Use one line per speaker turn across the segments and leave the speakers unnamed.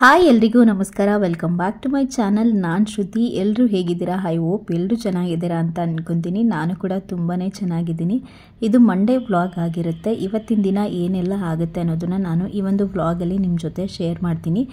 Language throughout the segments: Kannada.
ಹಾಯ್ ಎಲ್ರಿಗೂ ನಮಸ್ಕಾರ, welcome back to my channel. ನಾನು ಶ್ರುತಿ. ಎಲ್ಲರೂ ಹೇಗಿದ್ದೀರಾ? ಐ ಹೋಪ್ ಎಲ್ಲರೂ ಚೆನ್ನಾಗಿದ್ದೀರಾ ಅಂತ ಅನ್ಕೊತೀನಿ. ನಾನು ಕೂಡ ತುಂಬಾ ಚೆನ್ನಾಗಿದ್ದೀನಿ. ಇದು ಮಂಡೇ ವ್ಲಾಗ್ ಆಗಿರುತ್ತೆ. ಇವತ್ತಿನ ದಿನ ಏನೆಲ್ಲ ಆಗುತ್ತೆ ಅನ್ನೋದನ್ನು ನಾನು ಈ ಒಂದು ವ್ಲಾಗಲ್ಲಿ ನಿಮ್ಮ ಜೊತೆ ಶೇರ್ ಮಾಡ್ತೀನಿ.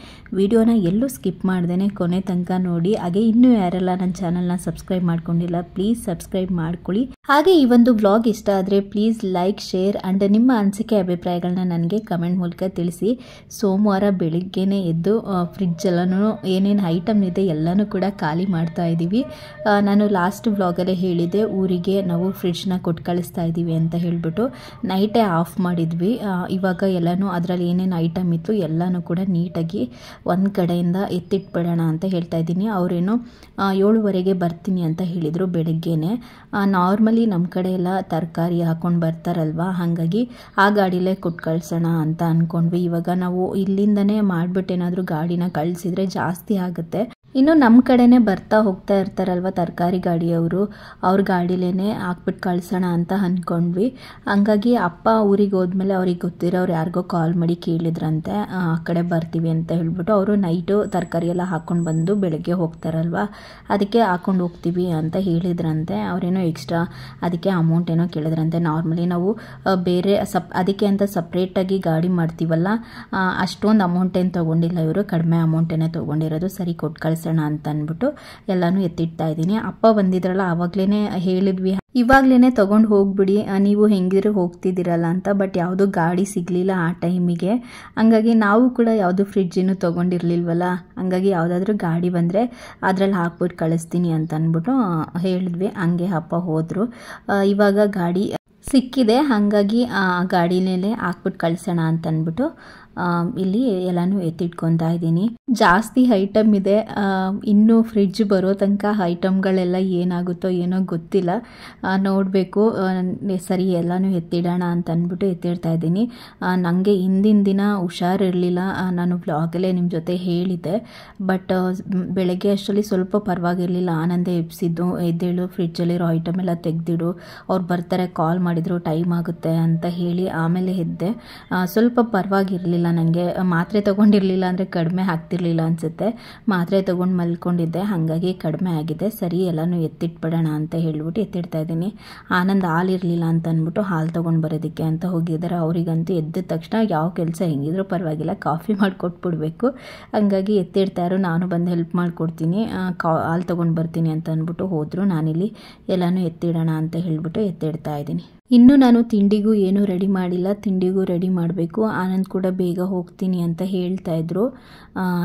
ವಿಡಿಯೋನ ಎಲ್ಲೂ ಸ್ಕಿಪ್ ಮಾಡ್ದೇನೆ ಕೊನೆ ತನಕ ನೋಡಿ. ಹಾಗೆ ಇನ್ನೂ ಯಾರೆಲ್ಲ ನನ್ನ ಚಾನಲ್ನ ಸಬ್ಸ್ಕ್ರೈಬ್ ಮಾಡ್ಕೊಂಡಿಲ್ಲ, ಪ್ಲೀಸ್ ಸಬ್ಸ್ಕ್ರೈಬ್ ಮಾಡ್ಕೊಳ್ಳಿ. ಹಾಗೆ ಈ ಒಂದು ವ್ಲಾಗ್ ಇಷ್ಟ ಆದರೆ ಪ್ಲೀಸ್ ಲೈಕ್, ಶೇರ್ ಆ್ಯಂಡ್ ನಿಮ್ಮ ಅನಿಸಿಕೆ ಅಭಿಪ್ರಾಯಗಳನ್ನ ನನಗೆ ಕಮೆಂಟ್ ಮೂಲಕ ತಿಳಿಸಿ. ಸೋಮವಾರ ಬೆಳಿಗ್ಗೆನೇ ಎದ್ದು ಫ್ರಿಡ್ಜ್ ಎಲ್ಲನೂ ಏನೇನು ಐಟಮ್ ಇದೆ ಎಲ್ಲನೂ ಕೂಡ ಖಾಲಿ ಮಾಡ್ತಾ ಇದ್ದೀವಿ. ನಾನು ಲಾಸ್ಟ್ ವ್ಲಾಗಲ್ಲೇ ಹೇಳಿದ್ದೆ, ಊರಿಗೆ ನಾವು ಫ್ರಿಡ್ಜ್ನ ಕೊಟ್ಟು ಕಳಿಸ್ತಾ ಇದ್ದೀವಿ ಅಂತ ಹೇಳಿಬಿಟ್ಟು ನೈಟೇ ಆಫ್ ಮಾಡಿದ್ವಿ. ಇವಾಗ ಎಲ್ಲನೂ ಅದರಲ್ಲಿ ಏನೇನು ಐಟಮ್ ಇತ್ತು ಎಲ್ಲನೂ ಕೂಡ ನೀಟಾಗಿ ಒಂದು ಕಡೆಯಿಂದ ಎತ್ತಿಟ್ಬಿಡೋಣ ಅಂತ ಹೇಳ್ತಾ ಇದ್ದೀನಿ. ಅವರೇನು 7:15 ಬರ್ತೀನಿ ಅಂತ ಹೇಳಿದರು ಬೆಳಗ್ಗೆನೆ. ನಾರ್ಮಲಿ ನಮ್ಮ ಕಡೆ ಎಲ್ಲ ತರಕಾರಿ ಹಾಕೊಂಡು ಬರ್ತಾರಲ್ವ, ಹಾಗಾಗಿ ಆ ಗಾಡಿಲೇ ಕೊಟ್ಟು ಕಳ್ಸೋಣ ಅಂತ ಅಂದ್ಕೊಂಡ್ವಿ. ಇವಾಗ ನಾವು ಇಲ್ಲಿಂದನೇ ಮಾಡಿಬಿಟ್ಟು ಏನಾದರೂ ಗಾಡಿನ ಕಳಿಸಿದ್ರೆ ಜಾಸ್ತಿ ಆಗುತ್ತೆ. ಇನ್ನು ನಮ್ಮ ಕಡೆನೇ ಬರ್ತಾ ಹೋಗ್ತಾ ಇರ್ತಾರಲ್ವ ತರಕಾರಿ ಗಾಡಿಯವರು, ಅವ್ರ ಗಾಡಿಲೇನೆ ಹಾಕ್ಬಿಟ್ಟು ಕಳ್ಸೋಣ ಅಂತ ಅಂದ್ಕೊಂಡ್ವಿ. ಹಂಗಾಗಿ ಅಪ್ಪ ಊರಿಗೆ ಹೋದ್ಮೇಲೆ ಅವ್ರಿಗೆ ಗೊತ್ತಿರೋರು ಯಾರಿಗೋ ಕಾಲ್ ಮಾಡಿ ಕೇಳಿದ್ರಂತೆ, ಆ ಕಡೆ ಬರ್ತೀವಿ ಅಂತ ಹೇಳ್ಬಿಟ್ಟು. ಅವರು ನೈಟು ತರಕಾರಿ ಎಲ್ಲ ಹಾಕ್ಕೊಂಡು ಬಂದು ಬೆಳಗ್ಗೆ ಹೋಗ್ತಾರಲ್ವ, ಅದಕ್ಕೆ ಹಾಕ್ಕೊಂಡು ಹೋಗ್ತೀವಿ ಅಂತ ಹೇಳಿದ್ರಂತೆ. ಅವರೇನೋ ಎಕ್ಸ್ಟ್ರಾ ಅದಕ್ಕೆ ಅಮೌಂಟ್ ಏನೋ ಕೇಳಿದ್ರಂತೆ. ನಾರ್ಮಲಿ ನಾವು ಬೇರೆ ಅದಕ್ಕೆ ಅಂತ ಸಪ್ರೇಟಾಗಿ ಗಾಡಿ ಮಾಡ್ತೀವಲ್ಲ, ಅಷ್ಟೊಂದು ಅಮೌಂಟ್ ಏನು ತೊಗೊಂಡಿಲ್ಲ ಇವರು, ಕಡಿಮೆ ಅಮೌಂಟೇನೆ ತೊಗೊಂಡಿರೋದು. ಸರಿ ಕೊಟ್ಟು ಕಳಿಸೋಣ ಅಂತ ಅಂದ್ಬಿಟ್ಟು ಎಲ್ಲನೂ ಎತ್ತಿಡ್ತಾ ಇದ್ದೀನಿ. ಅಪ್ಪ ಬಂದಿದ್ರಲ್ಲ ಆವಾಗಲೇ ಹೇಳಿದ್ವಿ, ಇವಾಗಲೇ ತೊಗೊಂಡು ಹೋಗ್ಬಿಡಿ, ನೀವು ಹೆಂಗಿದ್ರು ಹೋಗ್ತಿದ್ದೀರಲ್ಲ ಅಂತ. ಬಟ್ ಯಾವುದೂ ಗಾಡಿ ಸಿಗಲಿಲ್ಲ ಆ ಟೈಮಿಗೆ. ಹಂಗಾಗಿ ನಾವು ಕೂಡ ಯಾವುದು ಫ್ರಿಡ್ಜನ್ನು ತೊಗೊಂಡಿರ್ಲಿಲ್ವಲ್ಲ, ಹಂಗಾಗಿ ಯಾವುದಾದ್ರೂ ಗಾಡಿ ಬಂದರೆ ಅದರಲ್ಲಿ ಹಾಕ್ಬಿಟ್ಟು ಕಳಿಸ್ತೀನಿ ಅಂತ ಅಂದ್ಬಿಟ್ಟು ಹೇಳಿದ್ವಿ. ಹಂಗೆ ಅಪ್ಪ ಹೋದರು. ಇವಾಗ ಗಾಡಿ ಸಿಕ್ಕಿದೆ, ಹಾಗಾಗಿ ಆ ಗಾಡಿನೇಲೆ ಹಾಕ್ಬಿಟ್ಟು ಕಳಿಸೋಣ ಅಂತ ಅಂದ್ಬಿಟ್ಟು ಇಲ್ಲಿ ಎಲ್ಲನೂ ಎತ್ತಿಟ್ಕೊತಾ ಇದ್ದೀನಿ. ಜಾಸ್ತಿ ಐಟಮ್ ಇದೆ, ಇನ್ನೂ ಫ್ರಿಡ್ಜ್ ಬರೋ ತನಕ ಐಟಮ್ಗಳೆಲ್ಲ ಏನಾಗುತ್ತೋ ಏನೋ ಗೊತ್ತಿಲ್ಲ, ನೋಡಬೇಕು. ಸರಿ ಎಲ್ಲನೂ ಎತ್ತಿಡೋಣ ಅಂತ ಅಂದ್ಬಿಟ್ಟು ಎತ್ತಿಡ್ತಾ ಇದ್ದೀನಿ. ನನಗೆ ಹಿಂದಿನ ದಿನ ಹುಷಾರಿರಲಿಲ್ಲ, ನಾನು ವ್ಲಾಗಲ್ಲೇ ನಿಮ್ಮ ಜೊತೆ ಹೇಳಿದ್ದೆ. ಬಟ್ ಬೆಳಗ್ಗೆ ಅಷ್ಟರಲ್ಲಿ ಸ್ವಲ್ಪ ಪರವಾಗಿರಲಿಲ್ಲ. ಆನಂದೇ ಎಬ್ಸಿದ್ದು, ಎದ್ದೇಳು ಫ್ರಿಡ್ಜಲ್ಲಿರೋ ಐಟಮ್ ಎಲ್ಲ ತೆಗೆದಿಡು, ಅವ್ರು ಬರ್ತಾರೆ, ಕಾಲ್ ಮಾಡಿದ್ರು, ಟೈಮ್ ಆಗುತ್ತೆ ಅಂತ ಹೇಳಿ ಆಮೇಲೆ ಎದ್ದೆ. ಸ್ವಲ್ಪ ಪರವಾಗಿರಲಿಲ್ಲ. ನನಗೆ ಮಾತ್ರೆ ತೊಗೊಂಡಿರಲಿಲ್ಲ ಅಂದರೆ ಕಡಿಮೆ ಆಗ್ತಿರ್ಲಿಲ್ಲ ಅನಿಸುತ್ತೆ. ಮಾತ್ರೆ ತೊಗೊಂಡು ಮಲ್ಕೊಂಡಿದ್ದೆ, ಹಾಗಾಗಿ ಕಡಿಮೆ ಆಗಿದೆ. ಸರಿ ಎಲ್ಲನೂ ಎತ್ತಿಟ್ಬಿಡೋಣ ಅಂತ ಹೇಳ್ಬಿಟ್ಟು ಎತ್ತಿಡ್ತಾ ಇದ್ದೀನಿ. ಆನಂದ್ ಹಾಲಿರಲಿಲ್ಲ ಅಂತ ಅಂದ್ಬಿಟ್ಟು ಹಾಲು ತೊಗೊಂಡು ಬರೋದಕ್ಕೆ ಅಂತ ಹೋಗಿದ್ದಾರೆ. ಅವರಿಗಂತೂ ಎದ್ದ ತಕ್ಷಣ ಯಾವ ಕೆಲಸ ಹೆಂಗಿದ್ರು ಪರವಾಗಿಲ್ಲ, ಕಾಫಿ ಮಾಡಿಕೊಟ್ಬಿಡ್ಬೇಕು. ಹಂಗಾಗಿ ಎತ್ತಿಡ್ತಾಯಿದ್ರು, ನಾನು ಬಂದು ಹೆಲ್ಪ್ ಮಾಡಿಕೊಡ್ತೀನಿ, ಹಾಲು ತೊಗೊಂಡು ಬರ್ತೀನಿ ಅಂತ ಅಂದ್ಬಿಟ್ಟು ಹೋದರು. ನಾನಿಲ್ಲಿ ಎಲ್ಲನೂ ಎತ್ತಿಡೋಣ ಅಂತ ಹೇಳ್ಬಿಟ್ಟು ಎತ್ತಿಡ್ತಾ ಇದ್ದೀನಿ. ಇನ್ನು ನಾನು ತಿಂಡಿಗೂ ಏನೂ ರೆಡಿ ಮಾಡಿಲ್ಲ, ತಿಂಡಿಗೂ ರೆಡಿ ಮಾಡಬೇಕು. ಆನಂದ್ ಕೂಡ ಬೇಗ ಹೋಗ್ತೀನಿ ಅಂತ ಹೇಳ್ತಾ ಇದ್ರು,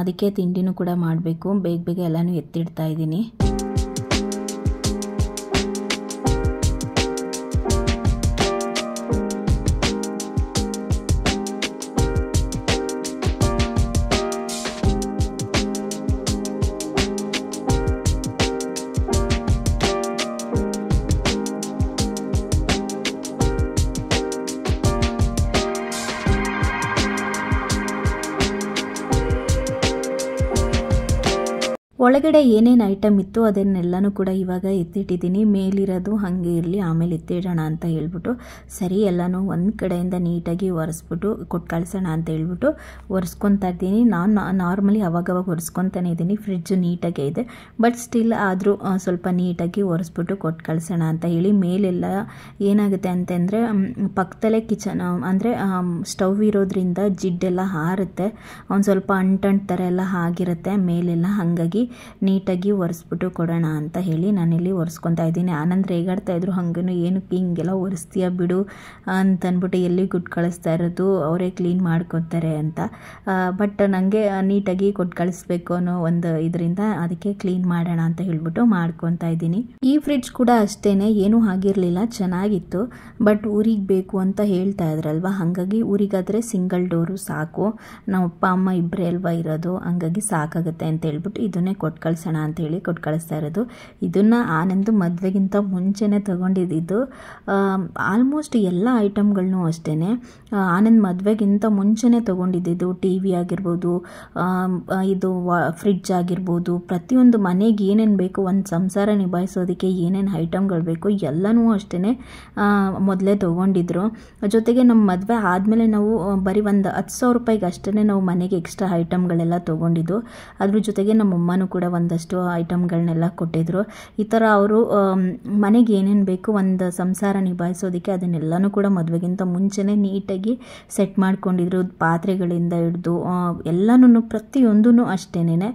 ಅದಕ್ಕೆ ತಿಂಡಿನೂ ಕೂಡ ಮಾಡಬೇಕು. ಬೇಗ ಬೇಗ ಎಲ್ಲನೂ ಎತ್ತಿಡ್ತಾ ಇದ್ದೀನಿ. ಒಳಗಡೆ ಏನೇನು ಐಟಮ್ ಇತ್ತು ಅದನ್ನೆಲ್ಲನೂ ಕೂಡ ಇವಾಗ ಎತ್ತಿಟ್ಟಿದ್ದೀನಿ. ಮೇಲಿರೋದು ಹಾಗೆ ಇರಲಿ, ಆಮೇಲೆ ಎತ್ತಿಡೋಣ ಅಂತ ಹೇಳ್ಬಿಟ್ಟು ಸರಿ ಎಲ್ಲನೂ ಒಂದು ಕಡೆಯಿಂದ ನೀಟಾಗಿ ಒರೆಸ್ಬಿಟ್ಟು ಕೊಟ್ಟು ಕಳ್ಸೋಣ ಅಂತ ಹೇಳ್ಬಿಟ್ಟು ಒರೆಸ್ಕೊತಾ ಇದ್ದೀನಿ. ನಾನು ನಾರ್ಮಲಿ ಅವಾಗವಾಗ ಒರೆಸ್ಕೊತಾನೆ ಇದ್ದೀನಿ, ಫ್ರಿಡ್ಜು ನೀಟಾಗೇ ಇದೆ. ಬಟ್ ಸ್ಟಿಲ್ ಆದರೂ ಸ್ವಲ್ಪ ನೀಟಾಗಿ ಒರೆಸ್ಬಿಟ್ಟು ಕೊಟ್ಟು ಕಳ್ಸೋಣ ಅಂತ ಹೇಳಿ. ಮೇಲೆಲ್ಲ ಏನಾಗುತ್ತೆ ಅಂತಂದರೆ ಪಕ್ಕದಲ್ಲೇ ಕಿಚನ್ ಅಂದರೆ ಸ್ಟವ್ ಇರೋದ್ರಿಂದ ಜಿಡ್ಡೆಲ್ಲ ಹಾರುತ್ತೆ, ಒಂದು ಸ್ವಲ್ಪ ಅಂಟಂಟು ಥರ ಎಲ್ಲ ಆಗಿರುತ್ತೆ ಮೇಲೆಲ್ಲ. ಹಾಗಾಗಿ ನೀಟಾಗಿ ಒರೆಸ್ಬಿಟ್ಟು ಕೊಡೋಣ ಅಂತ ಹೇಳಿ ನಾನಿಲ್ಲಿ ಒರೆಸ್ಕೊತಾ ಇದ್ದೀನಿ. ಆನಂದ್ ರೇಗಾಡ್ತಾ ಇದ್ರು, ಹಂಗೇನು ಏನಕ್ಕೆ ಹಿಂಗೆಲ್ಲ ಒರೆಸ್ತೀಯ ಬಿಡು ಅಂತಂದ್ಬಿಟ್ಟು, ಎಲ್ಲಿ ಕೊಟ್ಟು ಕಳಿಸ್ತಾ ಇರೋದು, ಅವರೇ ಕ್ಲೀನ್ ಮಾಡ್ಕೊತಾರೆ ಅಂತ. ಬಟ್ ನನಗೆ ನೀಟಾಗಿ ಕೊಟ್ಟು ಕಳಿಸ್ಬೇಕು ಅನ್ನೋ ಒಂದು ಇದರಿಂದ ಅದಕ್ಕೆ ಕ್ಲೀನ್ ಮಾಡೋಣ ಅಂತ ಹೇಳ್ಬಿಟ್ಟು ಮಾಡ್ಕೊತಾ ಇದ್ದೀನಿ. ಈ ಫ್ರಿಡ್ಜ್ ಕೂಡ ಅಷ್ಟೇ, ಏನೂ ಆಗಿರಲಿಲ್ಲ, ಚೆನ್ನಾಗಿತ್ತು. ಬಟ್ ಊರಿಗೆ ಬೇಕು ಅಂತ ಹೇಳ್ತಾ ಇದ್ರಲ್ವ, ಹಾಗಾಗಿ ಊರಿಗಾದರೆ ಸಿಂಗಲ್ ಡೋರು ಸಾಕು, ನಮ್ಮ ಅಪ್ಪ ಅಮ್ಮ ಇಬ್ಬರೇ ಅಲ್ವಾ ಇರೋದು, ಹಂಗಾಗಿ ಸಾಕಾಗುತ್ತೆ ಅಂತ ಹೇಳ್ಬಿಟ್ಟು ಇದನ್ನೇ ಕೊಟ್ಟು ಕಳಿಸೋಣ ಅಂತೇಳಿ ಕೊಟ್ಟು ಕಳಿಸ್ತಾ ಇರೋದು. ಇದನ್ನು ಆನಂದ್ ಮದುವೆಗಿಂತ ಮುಂಚೆನೇ ತೊಗೊಂಡಿದ್ದು. ಆಲ್ಮೋಸ್ಟ್ ಎಲ್ಲ ಐಟಮ್ಗಳನ್ನೂ ಅಷ್ಟೇ ಆನಂದ್ ಮದುವೆಗಿಂತ ಮುಂಚೆನೇ ತೊಗೊಂಡಿದ್ದು. ಟಿ ವಿ ಆಗಿರ್ಬೋದು, ಇದು ಫ್ರಿಡ್ಜ್ ಆಗಿರ್ಬೋದು, ಪ್ರತಿಯೊಂದು ಮನೆಗೆ ಏನೇನು ಬೇಕು, ಒಂದು ಸಂಸಾರ ನಿಭಾಯಿಸೋದಕ್ಕೆ ಏನೇನು ಐಟಮ್ಗಳು ಬೇಕು ಎಲ್ಲನೂ ಅಷ್ಟೇ ಮೊದಲೇ ತೊಗೊಂಡಿದ್ರು. ಜೊತೆಗೆ ನಮ್ಮ ಮದುವೆ ಆದಮೇಲೆ ನಾವು ಬರೀ ಒಂದು 10,000 ರೂಪಾಯಿಗೆ ಅಷ್ಟೇ ನಾವು ಮನೆಗೆ ಎಕ್ಸ್ಟ್ರಾ ಐಟಮ್ಗಳೆಲ್ಲ ತೊಗೊಂಡಿದ್ದು. ಅದ್ರ ಜೊತೆಗೆ ನಮ್ಮಮ್ಮನೂ ಕೂಡ ಒಂದಷ್ಟು ಐಟಮ್ಗಳನ್ನೆಲ್ಲ ಕೊಟ್ಟಿದ್ರು. ಈ ಥರ ಅವರು ಮನೆಗೆ ಏನೇನು ಬೇಕು ಒಂದು ಸಂಸಾರ ನಿಭಾಯಿಸೋದಕ್ಕೆ ಅದನ್ನೆಲ್ಲನೂ ಕೂಡ ಮದುವೆಗಿಂತ ಮುಂಚೆನೇ ನೀಟಾಗಿ ಸೆಟ್ ಮಾಡ್ಕೊಂಡಿದ್ರು. ಪಾತ್ರೆಗಳಿಂದ ಹಿಡಿದು ಎಲ್ಲನೂ ಪ್ರತಿಯೊಂದೂ ಅಷ್ಟೇನೆ.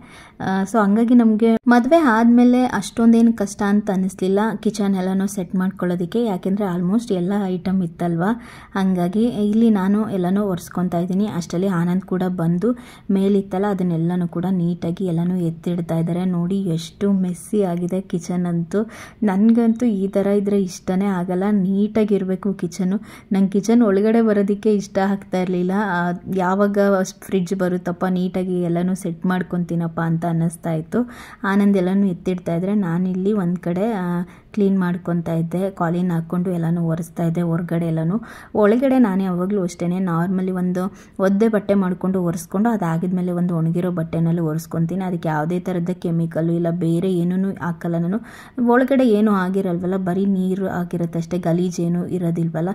ಸೊ ಹಂಗಾಗಿ ನಮಗೆ ಮದುವೆ ಆದಮೇಲೆ ಅಷ್ಟೊಂದೇನು ಕಷ್ಟ ಅಂತ ಅನ್ನಿಸ್ಲಿಲ್ಲ ಕಿಚನ್ ಎಲ್ಲನೂ ಸೆಟ್ ಮಾಡ್ಕೊಳ್ಳೋದಕ್ಕೆ. ಯಾಕೆಂದರೆ ಆಲ್ಮೋಸ್ಟ್ ಎಲ್ಲ ಐಟಮ್ ಇತ್ತಲ್ವ, ಹಂಗಾಗಿ ಇಲ್ಲಿ ನಾನು ಎಲ್ಲನೂ ಒರೆಸ್ಕೊತಾ ಇದ್ದೀನಿ. ಅಷ್ಟರಲ್ಲಿ ಆನಂದ್ ಕೂಡ ಬಂದು ಮೇಲಿತ್ತಲ್ಲ ಅದನ್ನೆಲ್ಲನೂ ಕೂಡ ನೀಟಾಗಿ ಎಲ್ಲನೂ ಎತ್ತಿಡ್ತಾ ಇದ್ದಾರೆ. ನೋಡಿ ಎಷ್ಟು ಮೆಸ್ಸಿ ಆಗಿದೆ ಕಿಚನ್ ಅಂತೂ. ನನಗಂತೂ ಈ ಥರ ಇದ್ದರೆ ಇಷ್ಟನೇ ಆಗಲ್ಲ, ನೀಟಾಗಿರಬೇಕು ಕಿಚನ್ನು. ನಂಗೆ ಕಿಚನ್ ಒಳಗಡೆ ಬರೋದಕ್ಕೆ ಇಷ್ಟ ಆಗ್ತಾ ಇರಲಿಲ್ಲ. ಯಾವಾಗ ಫ್ರಿಡ್ಜ್ ಬರುತ್ತಪ್ಪ ನೀಟಾಗಿ ಎಲ್ಲನೂ ಸೆಟ್ ಮಾಡ್ಕೊತೀನಪ್ಪ ಅಂತ ಅನ್ನಿಸ್ತಾ ಇತ್ತು. ಆನಂದ್ ಎಲ್ಲನೂ ಎತ್ತಿಡ್ತಾ ಇದ್ದರೆ ನಾನಿಲ್ಲಿ ಒಂದು ಕಡೆ ಕ್ಲೀನ್ ಮಾಡ್ಕೊತಾ ಇದ್ದೆ. ಕಾಲಿನ್ ಹಾಕ್ಕೊಂಡು ಎಲ್ಲನೂ ಒರೆಸ್ತಾ ಇದ್ದೆ ಹೊರಗಡೆ ಎಲ್ಲನೂ. ಒಳಗಡೆ ನಾನು ಯಾವಾಗಲೂ ಅಷ್ಟೇ ನಾರ್ಮಲಿ ಒಂದು ಒದ್ದೆ ಬಟ್ಟೆ ಮಾಡಿಕೊಂಡು ಒರೆಸ್ಕೊಂಡು ಅದಾಗಿದ್ಮೇಲೆ ಒಂದು ಒಣಗಿರೋ ಬಟ್ಟೆನಲ್ಲಿ ಒರೆಸ್ಕೊತೀನಿ. ಅದಕ್ಕೆ ಯಾವುದೇ ಥರದ ಕೆಮಿಕಲ್ಲು ಇಲ್ಲ ಬೇರೆ ಏನೂ ಹಾಕಲ್ಲ ನಾನು. ಒಳಗಡೆ ಏನೂ ಆಗಿರಲ್ವಲ್ಲ, ಬರೀ ನೀರು ಆಗಿರುತ್ತೆ ಅಷ್ಟೇ, ಗಲೀಜೇನು ಇರೋದಿಲ್ವಲ್ಲ.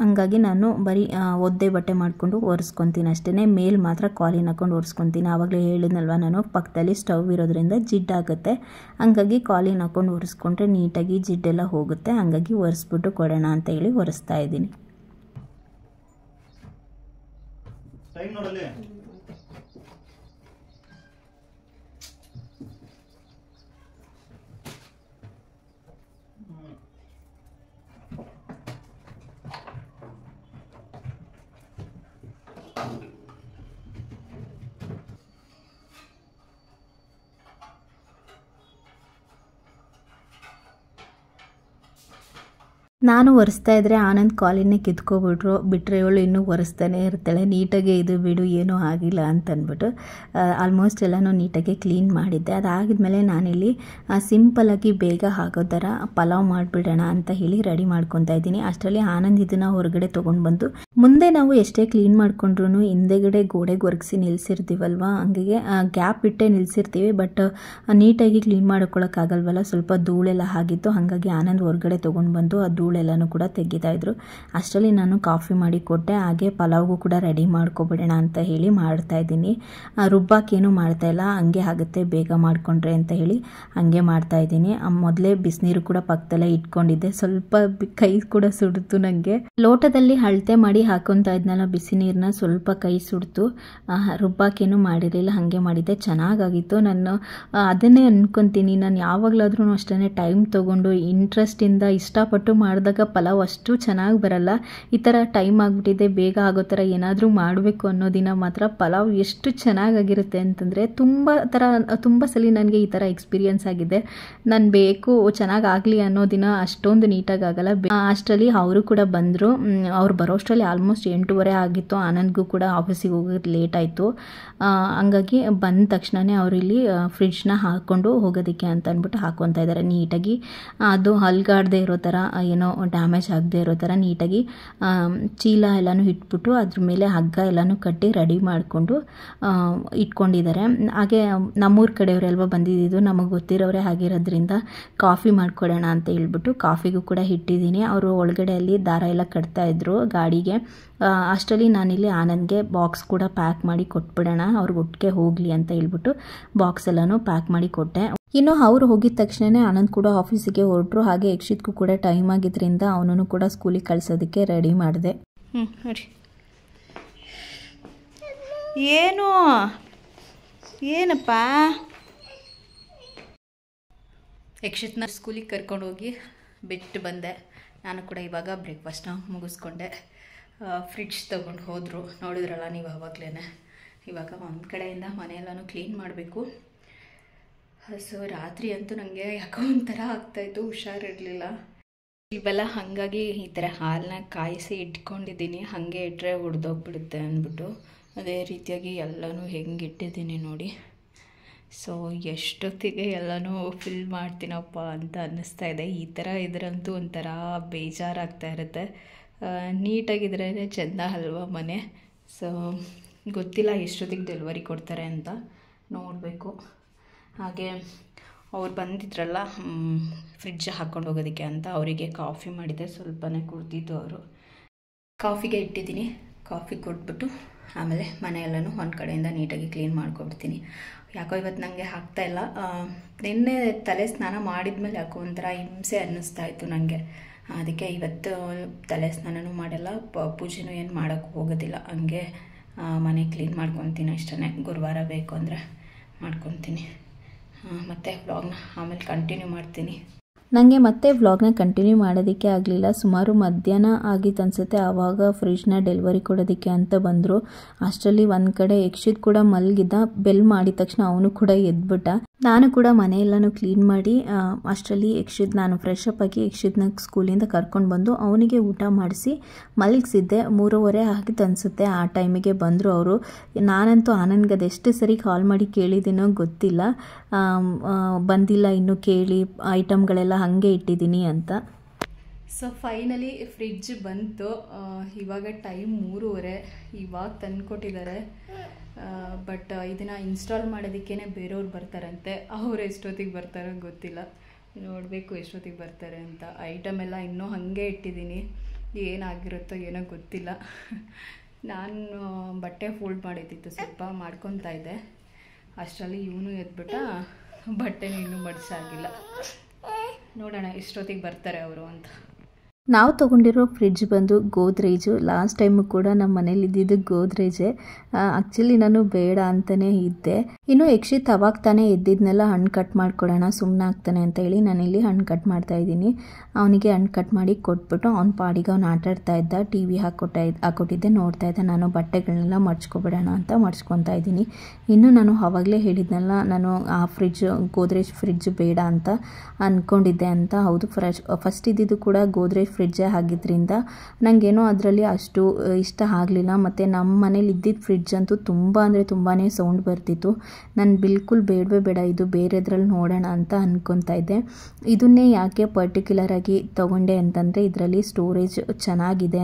ಹಂಗಾಗಿ ನಾನು ಬರೀ ಒದ್ದೆ ಬಟ್ಟೆ ಮಾಡಿಕೊಂಡು ಒರೆಸ್ಕೊತೀನಿ ಅಷ್ಟೇ. ಮೇಲ್ ಮಾತ್ರ ಕಾಲಿನ್ ಹಾಕ್ಕೊಂಡು ಒರೆಸ್ಕೊತೀನಿ. ಆವಾಗಲೇ ಹೇಳಿದ್ನಲ್ವ ನಾನು, ಪಕ್ಕದಲ್ಲಿ ಸ್ಟವ್ ಇರೋದ್ರಿಂದ ಜಿಡ್ಡಾಗುತ್ತೆ. ಹಂಗಾಗಿ ಕಾಲಿನ್ ಹಾಕ್ಕೊಂಡು ಒರೆಸ್ಕೊಂಡ್ರೆ ನೀಟಾಗಿ ಜಿಡ್ಡೆಲ್ಲ ಹೋಗುತ್ತೆ. ಹಂಗಾಗಿ ಒರೆಸ್ಬಿಟ್ಟು ಕೊಡೋಣ ಅಂತ ಹೇಳಿ ಒರೆಸ್ತಾ ಇದ್ದೀನಿ. ನಾನು ಒರೆಸ್ತಾ ಇದ್ದರೆ ಆನಂದ್ ಕಾಲಿನೇ ಬಿಟ್ಟರೆ ಇವಳು ಇನ್ನೂ ಒರೆಸ್ತಾನೆ ಇರ್ತಾಳೆ. ನೀಟಾಗೆ ಇದು ಬಿಡು ಏನೂ ಆಗಿಲ್ಲ ಅಂತಂದ್ಬಿಟ್ಟು ಆಲ್ಮೋಸ್ಟ್ ಎಲ್ಲನೂ ನೀಟಾಗಿ ಕ್ಲೀನ್ ಮಾಡಿದ್ದೆ. ಅದಾಗಿದ್ಮೇಲೆ ನಾನಿಲ್ಲಿ ಸಿಂಪಲಾಗಿ ಬೇಗ ಆಗೋ ಥರ ಪಲಾವ್ ಮಾಡಿಬಿಡೋಣ ಅಂತ ಹೇಳಿ ರೆಡಿ ಮಾಡ್ಕೊತಾ ಇದ್ದೀನಿ. ಅಷ್ಟರಲ್ಲಿ ಆನಂದ್ ಇದನ್ನು ಹೊರಗಡೆ ತೊಗೊಂಡು ಬಂದು, ಮುಂದೆ ನಾವು ಎಷ್ಟೇ ಕ್ಲೀನ್ ಮಾಡ್ಕೊಂಡ್ರೂ ಹಿಂದೆಗಡೆ ಗೋಡೆಗೆ ಒರಗಿಸಿ ನಿಲ್ಲಿಸಿರ್ತೀವಲ್ವ, ಹಂಗಾಗಿ ಗ್ಯಾಪ್ ಇಟ್ಟೇ ನಿಲ್ಲಿಸಿರ್ತೀವಿ. ಬಟ್ ನೀಟಾಗಿ ಕ್ಲೀನ್ ಮಾಡ್ಕೊಳ್ಳೋಕ್ಕಾಗಲ್ವಲ್ಲ, ಸ್ವಲ್ಪ ಧೂಳೆಲ್ಲ ಆಗಿತ್ತು. ಹಾಗಾಗಿ ಆನಂದ್ ಹೊರಗಡೆ ತೊಗೊಂಡು ಬಂದು ಆ ಧೂಳೆಲ್ಲನೂ ಕೂಡ ತೆಗಿತಾ ಇದ್ರು. ಅಷ್ಟರಲ್ಲಿ ನಾನು ಕಾಫಿ ಮಾಡಿ ಕೊಟ್ಟೆ. ಹಾಗೆ ಪಲಾವ್ಗೂ ಕೂಡ ರೆಡಿ ಮಾಡ್ಕೊಬಿಡೋಣ ಅಂತ ಹೇಳಿ ಮಾಡ್ತಾ ಇದ್ದೀನಿ. ರುಬ್ಬಾಕೇನು ಮಾಡ್ತಾ ಇಲ್ಲ, ಹಂಗೆ ಆಗುತ್ತೆ ಬೇಗ ಮಾಡಿಕೊಂಡ್ರೆ ಅಂತ ಹೇಳಿ ಹಂಗೆ ಮಾಡ್ತಾ ಇದ್ದೀನಿ. ಮೊದಲೇ ಬಿಸಿನೀರು ಕೂಡ ಪಕ್ಕದಲ್ಲೇ ಇಟ್ಕೊಂಡಿದ್ದೆ. ಸ್ವಲ್ಪ ಕೈ ಕೂಡ ಸುಡ್ತು ನನಗೆ. ಲೋಟದಲ್ಲಿ ಅಳತೆ ಮಾಡಿ ಹಾಕೊತಾ ಇದ್ನಲ್ಲ ಬಿಸಿ ನೀರನ್ನ, ಸ್ವಲ್ಪ ಕೈ ಸುಡ್ತು. ರುಬ್ಬಾಕೇನು ಮಾಡಿರಲಿಲ್ಲ, ಹಾಗೆ ಮಾಡಿದ್ದೆ. ಚೆನ್ನಾಗಾಗಿತ್ತು. ನಾನು ಅದನ್ನೇ ಅನ್ಕೊತೀನಿ, ನಾನು ಯಾವಾಗಲಾದ್ರೂ ಅಷ್ಟೇ ಟೈಮ್ ತೊಗೊಂಡು ಇಂಟ್ರೆಸ್ಟಿಂದ ಇಷ್ಟಪಟ್ಟು ಮಾಡಿದಾಗ ಪಲಾವ್ ಅಷ್ಟು ಚೆನ್ನಾಗಿ ಬರಲ್ಲ. ಈ ಥರ ಟೈಮ್ ಆಗಿಬಿಟ್ಟಿದೆ, ಬೇಗ ಆಗೋ ಥರ ಏನಾದರೂ ಮಾಡಬೇಕು ಅನ್ನೋ ದಿನ ಮಾತ್ರ ಪಲಾವ್ ಎಷ್ಟು ಚೆನ್ನಾಗಿರುತ್ತೆ ಅಂತಂದರೆ ತುಂಬ ಸಲ ನನಗೆ ಈ ಥರ ಎಕ್ಸ್ಪೀರಿಯನ್ಸ್ ಆಗಿದೆ. ನಾನು ಬೇಕು ಚೆನ್ನಾಗಾಗಲಿ ಅನ್ನೋ ದಿನ ಅಷ್ಟೊಂದು ನೀಟಾಗಿ ಆಗಲ್ಲ. ಅಷ್ಟರಲ್ಲಿ ಅವರು ಕೂಡ ಬಂದರು. ಅವ್ರು ಬರೋಷ್ಟರಲ್ಲಿ ಆಲ್ಮೋಸ್ಟ್ 8:30 ಆಗಿತ್ತು. ಆನಂದ್ಗೂ ಕೂಡ ಆಫೀಸಿಗೆ ಹೋಗೋದು ಲೇಟ್ ಆಯಿತು. ಹಂಗಾಗಿ ಬಂದ ತಕ್ಷಣವೇ ಅವರಿಲ್ಲಿ ಫ್ರಿಡ್ಜ್ನ ಹಾಕ್ಕೊಂಡು ಹೋಗೋದಕ್ಕೆ ಅಂತ ಅಂದ್ಬಿಟ್ಟು ಹಾಕ್ಕೊತಾ ಇದ್ದಾರೆ ನೀಟಾಗಿ. ಅದು ಹಲ್ಗಾಡದೆ ಇರೋ ಥರ, ಏನೋ ಡ್ಯಾಮೇಜ್ ಆಗದೆ ಇರೋ ಥರ ನೀಟಾಗಿ ಚೀಲ ಎಲ್ಲನೂ ಇಟ್ಬಿಟ್ಟು ಅದ್ರ ಮೇಲೆ ಹಗ್ಗ ಎಲ್ಲನೂ ಕಟ್ಟಿ ರೆಡಿ ಮಾಡಿಕೊಂಡು ಇಟ್ಕೊಂಡಿದ್ದಾರೆ. ಹಾಗೆ ನಮ್ಮೂರ ಕಡೆಯವರೆಲ್ವ ಬಂದಿದ್ದು, ನಮಗೆ ಗೊತ್ತಿರೋರೇ ಆಗಿರೋದ್ರಿಂದ ಕಾಫಿ ಮಾಡಿಕೊಡೋಣ ಅಂತ ಹೇಳ್ಬಿಟ್ಟು ಕಾಫಿಗೂ ಕೂಡ ಇಟ್ಟಿದ್ದೀನಿ. ಅವರು ಒಳಗಡೆಯಲ್ಲಿ ದಾರ ಎಲ್ಲ ಕಟ್ತಾಯಿದ್ರು ಗಾಡಿಗೆ. ಅಷ್ಟರಲ್ಲಿ ನಾನಿಲ್ಲಿ ಆನಂದ್ಗೆ ಬಾಕ್ಸ್ ಕೂಡ ಪ್ಯಾಕ್ ಮಾಡಿ ಕೊಟ್ಬಿಡೋಣ, ಅವ್ರಿಗೆ ಒಟ್ಟಿಗೆ ಹೋಗಲಿ ಅಂತ ಹೇಳ್ಬಿಟ್ಟು ಬಾಕ್ಸ್ ಎಲ್ಲನೂ ಪ್ಯಾಕ್ ಮಾಡಿ ಕೊಟ್ಟೆ. ಇನ್ನು ಅವರು ಹೋಗಿದ ತಕ್ಷಣವೇ ಆನಂದ್ ಕೂಡ ಆಫೀಸಿಗೆ ಹೊರಟರು. ಹಾಗೆ ಯಕ್ಷಿತ್ಗೂ ಕೂಡ ಟೈಮ್ ಆಗಿದ್ದರಿಂದ ಅವನನ್ನು ಕೂಡ ಸ್ಕೂಲಿಗೆ ಕಳಿಸೋದಕ್ಕೆ ರೆಡಿ ಮಾಡಿದೆ.
ನೋಡಿ ಏನಪ್ಪ ಯಕ್ಷಿತ್ನ ಸ್ಕೂಲಿಗೆ ಕರ್ಕೊಂಡೋಗಿ ಬಿಟ್ಟು ಬಂದೆ. ನಾನು ಕೂಡ ಇವಾಗ ಬ್ರೇಕ್ಫಾಸ್ಟ್ನ ಮುಗಿಸ್ಕೊಂಡೆ. ಫ್ರಿಡ್ಜ್ ತೊಗೊಂಡು ಹೋದರು, ನೋಡಿದ್ರಲ್ಲ ನೀವು ಆವಾಗಲೇ. ಇವಾಗ ಒಂದು ಕಡೆಯಿಂದ ಮನೆಯೆಲ್ಲನೂ ಕ್ಲೀನ್ ಮಾಡಬೇಕು. ಸೊ ರಾತ್ರಿ ಅಂತೂ ನನಗೆ ಯಾಕೋ ಒಂಥರ ಆಗ್ತಾಯಿತ್ತು, ಹುಷಾರಿರಲಿಲ್ಲ ಇವೆಲ್ಲ. ಹಾಗಾಗಿ ಈ ಥರ ಹಾಲನ್ನ ಕಾಯಿಸಿ ಇಟ್ಕೊಂಡಿದ್ದೀನಿ. ಹಾಗೆ ಇಟ್ಟರೆ ಹುಡ್ದೋಗ್ಬಿಡುತ್ತೆ ಅಂದ್ಬಿಟ್ಟು ಅದೇ ರೀತಿಯಾಗಿ ಎಲ್ಲನೂ ಹೆಂಗೆ ಇಟ್ಟಿದ್ದೀನಿ ನೋಡಿ. ಸೊ ಎಷ್ಟೊತ್ತಿಗೆ ಎಲ್ಲನೂ ಫಿಲ್ ಮಾಡ್ತೀನಪ್ಪ ಅಂತ ಅನ್ನಿಸ್ತಾ ಇದೆ. ಈ ಥರ ಇದ್ರಂತೂ ಒಂಥರ ಬೇಜಾರಾಗ್ತಾ ಇರುತ್ತೆ. ನೀಟಾಗಿದ್ರೇ ಚೆಂದ ಅಲ್ವಾ ಮನೆ. ಸೊ ಗೊತ್ತಿಲ್ಲ ಎಷ್ಟೊತ್ತಿಗೆ ಡೆಲಿವರಿ ಕೊಡ್ತಾರೆ ಅಂತ, ನೋಡಬೇಕು. ಹಾಗೆ ಅವ್ರು ಬಂದಿದ್ರಲ್ಲ ಫ್ರಿಡ್ಜ್ ಹಾಕ್ಕೊಂಡು ಹೋಗೋದಕ್ಕೆ ಅಂತ, ಅವರಿಗೆ ಕಾಫಿ ಮಾಡಿದೆ, ಸ್ವಲ್ಪನೇ ಕುಡ್ದಿದ್ದು ಅವರು. ಕಾಫಿಗೆ ಇಟ್ಟಿದ್ದೀನಿ, ಕಾಫಿ ಕೊಟ್ಬಿಟ್ಟು ಆಮೇಲೆ ಮನೆಯೆಲ್ಲನೂ ಒಂದು ಕಡೆಯಿಂದ ನೀಟಾಗಿ ಕ್ಲೀನ್ ಮಾಡ್ಕೊಬಿಡ್ತೀನಿ. ಯಾಕೋ ಇವತ್ತು ನನಗೆ ಆಗ್ತಾಯಿಲ್ಲ. ನಿನ್ನೆ ತಲೆ ಸ್ನಾನ ಮಾಡಿದ್ಮೇಲೆ ಯಾಕೋ ಒಂಥರ ಹಿಂಸೆ ಅನ್ನಿಸ್ತಾ ಇತ್ತು ನನಗೆ. ಅದಕ್ಕೆ ಇವತ್ತು ತಲೆ ಸ್ನಾನನೂ ಮಾಡಲ್ಲ, ಪೂಜೆನೂ ಏನು ಮಾಡೋಕ್ಕೆ ಹೋಗೋದಿಲ್ಲ. ಹಂಗೆ ಮನೆ ಕ್ಲೀನ್ ಮಾಡ್ಕೊತೀನಿ ಅಷ್ಟೇ. ಗುರುವಾರ ಬೇಕು ಅಂದರೆ ಮಾಡ್ಕೊತೀನಿ. ಮತ್ತು ವ್ಲಾಗ್ನ ಆಮೇಲೆ ಕಂಟಿನ್ಯೂ ಮಾಡ್ತೀನಿ.
ನನಗೆ ಮತ್ತೆ ವ್ಲಾಗ್ನ ಕಂಟಿನ್ಯೂ ಮಾಡೋದಕ್ಕೆ ಆಗಲಿಲ್ಲ. ಸುಮಾರು ಮಧ್ಯಾಹ್ನ ಆಗಿತ್ತು ಅನಿಸುತ್ತೆ. ಆವಾಗ ಫ್ರಿಡ್ಜ್ನ ಡೆಲಿವರಿ ಕೊಡೋದಕ್ಕೆ ಅಂತ ಬಂದರು. ಅಷ್ಟರಲ್ಲಿ ಒಂದು ಕಡೆ ಯಕ್ಷಿತ್ ಕೂಡ ಮಲಗಿದ್ದ. ಬೆಲ್ ಮಾಡಿದ ತಕ್ಷಣ ಅವನು ಕೂಡ ಎದ್ಬಿಟ್ಟ. ನಾನು ಕೂಡ ಮನೆಯೆಲ್ಲನೂ ಕ್ಲೀನ್ ಮಾಡಿ ಅಷ್ಟರಲ್ಲಿ ನಾನು ಫ್ರೆಶ್ ಅಪ್ ಆಗಿ ಯಕ್ಷಿತ್ನ ಸ್ಕೂಲಿಂದ ಕರ್ಕೊಂಡು ಬಂದು ಅವನಿಗೆ ಊಟ ಮಾಡಿಸಿ ಮಲಗಿಸಿದ್ದೆ. 3:30 ಆಗಿತ್ತು ಅನಿಸುತ್ತೆ. ಆ ಟೈಮಿಗೆ ಬಂದರು ಅವರು. ನಾನಂತೂ ಆನಂದ್ಗೆ ಅದೆಷ್ಟು ಸರಿ ಕಾಲ್ ಮಾಡಿ ಕೇಳಿದ್ದೀನೋ ಗೊತ್ತಿಲ್ಲ, ಬಂದಿಲ್ಲ ಇನ್ನೂ, ಕೇಳಿ ಐಟಮ್ಗಳೆಲ್ಲ ಹಾಗೆ ಇಟ್ಟಿದ್ದೀನಿ ಅಂತ.
ಸೊ ಫೈನಲಿ ಫ್ರಿಡ್ಜ್ ಬಂತು. ಇವಾಗ ಟೈಮ್ 3:30. ಇವಾಗ ತಂದುಕೊಟ್ಟಿದ್ದಾರೆ. ಬಟ್ ಇದನ್ನು ಇನ್ಸ್ಟಾಲ್ ಮಾಡೋದಕ್ಕೇ ಬೇರೆಯವ್ರು ಬರ್ತಾರಂತೆ. ಅವ್ರು ಎಷ್ಟೊತ್ತಿಗೆ ಬರ್ತಾರೋ ಗೊತ್ತಿಲ್ಲ, ನೋಡಬೇಕು ಎಷ್ಟೊತ್ತಿಗೆ ಬರ್ತಾರೆ ಅಂತ. ಐಟಮ್ ಎಲ್ಲ ಇನ್ನೂ ಹಾಗೆ ಇಟ್ಟಿದ್ದೀನಿ, ಏನಾಗಿರುತ್ತೋ ಏನೋ ಗೊತ್ತಿಲ್ಲ. ನಾನು ಬಟ್ಟೆ ಫೋಲ್ಡ್ ಮಾಡಿದ್ದಿತ್ತು, ಸ್ವಲ್ಪ ಮಾಡ್ಕೊತಾ ಇದ್ದೆ. ಅಷ್ಟರಲ್ಲಿ ಇವನು ಎದ್ಬಿಟ್ಟ, ಬಟ್ಟೆನೂ ಇನ್ನೂ ಮಡಿಸಾಗಿಲ್ಲ. ನೋಡೋಣ ಎಷ್ಟೊತ್ತಿಗೆ ಬರ್ತಾರೆ ಅವರು ಅಂತ.
ನಾವು ತೊಗೊಂಡಿರೋ ಫ್ರಿಡ್ಜ್ ಬಂದು ಗೋದ್ರೇಜು. ಲಾಸ್ಟ್ ಟೈಮು ಕೂಡ ನಮ್ಮ ಮನೇಲಿ ಇದ್ದಿದ್ದು ಗೋದ್ರೇಜೇ. ಆ್ಯಕ್ಚುಲಿ ನಾನು ಬೇಡ ಅಂತಲೇ ಇದ್ದೆ. ಇನ್ನು ಯಕ್ಷಿತ್ ಅವಾಗ ತಾನೇ ಎದ್ದಿದ್ನೆಲ್ಲ ಹಣ್ಣು ಕಟ್ ಮಾಡಿಕೊಡೋಣ, ಸುಮ್ಮನೆ ಆಗ್ತಾನೆ ಅಂತ ಹೇಳಿ ನಾನಿಲ್ಲಿ ಹಣ್ಣು ಕಟ್ ಮಾಡ್ತಾಯಿದ್ದೀನಿ. ಅವನಿಗೆ ಹಣ್ಣು ಕಟ್ ಮಾಡಿ ಕೊಟ್ಬಿಟ್ಟು ಅವ್ನ ಪಾಡಿಗೆ ಅವ್ನು ಆಟಾಡ್ತಾ ಇದ್ದ. ಟಿ ವಿ ಹಾಕ್ಕೊಟ್ಟಿದ್ದೆ, ನೋಡ್ತಾ ಇದ್ದೆ. ನಾನು ಬಟ್ಟೆಗಳನ್ನೆಲ್ಲ ಮಡ್ಚ್ಕೊಬಿಡೋಣ ಅಂತ ಮಡ್ಚ್ಕೊತಾ ಇದ್ದೀನಿ. ಇನ್ನು ನಾನು ಆವಾಗಲೇ ಹೇಳಿದ್ನಲ್ಲ, ನಾನು ಆ ಗೋದ್ರೇಜ್ ಫ್ರಿಡ್ಜ್ ಬೇಡ ಅಂತ ಅಂದ್ಕೊಂಡಿದ್ದೆ ಅಂತ. ಹೌದು, ಫಸ್ಟ್ ಇದ್ದಿದ್ದು ಕೂಡ ಗೋದ್ರೇಜ್ ಫ್ರಿಡ್ಜೇ ಆಗಿದ್ದರಿಂದ ನನಗೇನೋ ಅದರಲ್ಲಿ ಅಷ್ಟು ಇಷ್ಟ ಆಗಲಿಲ್ಲ. ಮತ್ತು ನಮ್ಮ ಮನೇಲಿ ಇದ್ದಿದ್ದು ಫ್ರಿಡ್ಜ್ ಅಂತೂ ತುಂಬ ಅಂದರೆ ತುಂಬಾ ಸೌಂಡ್ ಬರ್ತಿತ್ತು. ನಾನು ಬಿಲ್ಕುಲ್ ಬೇಡವೇ ಬೇಡ, ಇದು ಬೇರೆದ್ರಲ್ಲಿ ನೋಡೋಣ ಅಂತ ಅಂದ್ಕೊತಾ ಇದ್ದೆ. ಇದನ್ನೇ ಯಾಕೆ ಪರ್ಟಿಕ್ಯುಲರಾಗಿ ತೊಗೊಂಡೆ ಅಂತಂದರೆ ಇದರಲ್ಲಿ ಸ್ಟೋರೇಜ್ ಚೆನ್ನಾಗಿದೆ,